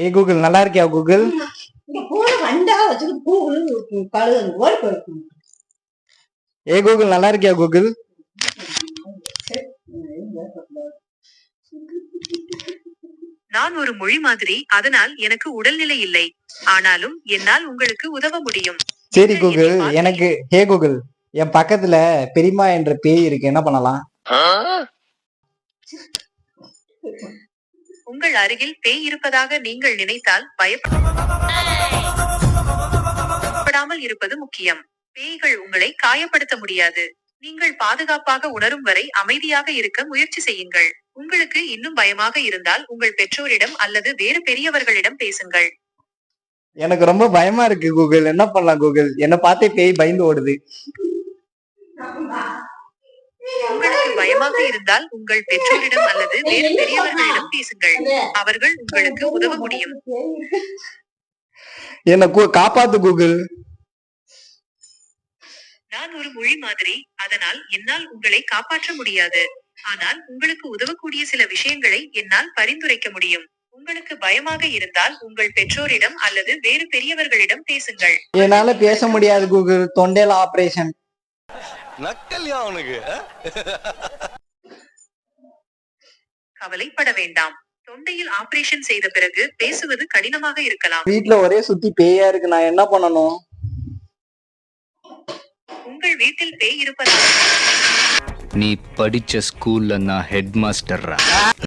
ஏ Google நல்லா இருக்கியா Google? இங்க போன வண்டா வச்சுக்கிட்டு கூகுள் கழுகு ஓடி போயிடும். ஏ கூகுள் நல்லா இருக்கியா கூகுள்? நான் ஒரு மொழி மாதிரி, அதனால் எனக்கு உடல்நிலை இல்லை. ஆனாலும் என்னால் உங்களுக்கு உதவ முடியும். சரி கூகுள், எனக்கு ஹே கூகுள், என் பக்கத்துல பெரியம்மா என்ற பேய் இருக்கு, என்ன பண்ணலாம்? உங்கள் அருகில் பேய் இருப்பதாக நீங்கள் நினைத்தால் பயப்படாமல் இருப்பது முக்கியம். பேய்கள் உங்களை காயப்படுத்த முடியாது. நீங்கள் பாதுகாப்பாக உணரும் வரை அமைதியாக இருக்க முயற்சி செய்யுங்கள். உங்களுக்கு இன்னும் பயமாக இருந்தால் உங்கள் பெற்றோரிடம் அல்லது வேறு பெரியவர்களிடம் பேசுங்கள். எனக்கு ரொம்ப பயமா இருக்கு கூகுள், என்ன பண்ணலாம் கூகுள்? என்ன பார்த்தே பேய் பயந்து ஓடுது. உங்களுக்கு பயமாக இருந்தால் உங்கள் பெற்றோரிடம் அல்லது வேறு பெரியவர்களிடம் பேசுங்கள். அவர்கள் உங்களுக்கு உதவ முடியும். என்ன காப்பாத்து கூகுள். நான் ஒரு மொழி மாதிரி, அதனால் என்னால் உங்களை காப்பாற்ற முடியாது. ஆனால் உங்களுக்கு உதவக்கூடிய சில விஷயங்களை என்னால் பரிந்துரைக்க முடியும். உங்களுக்கு பயமாக இருந்தால் உங்கள் பெற்றோரிடம் அல்லது வேறு பெரியவர்களிடம் பேசுங்கள். என்னால பேச முடியாது கூகுள், தொண்டையில ஆபரேஷன். கவலைப்பட வேண்டாம். தொண்டையில் ஆபரேஷன் செய்த பிறகு பேசுவது கடினமாக இருக்கலாம். வீட்ல ஒரே சுத்தி பேயா இருக்கு, நான் என்ன பண்ணணும்? உங்கள் வீட்டில் பேய் இருப்பதா? நீ படிச்ச ஸ்கூல்ல நான் ஹெட் மாஸ்டர்.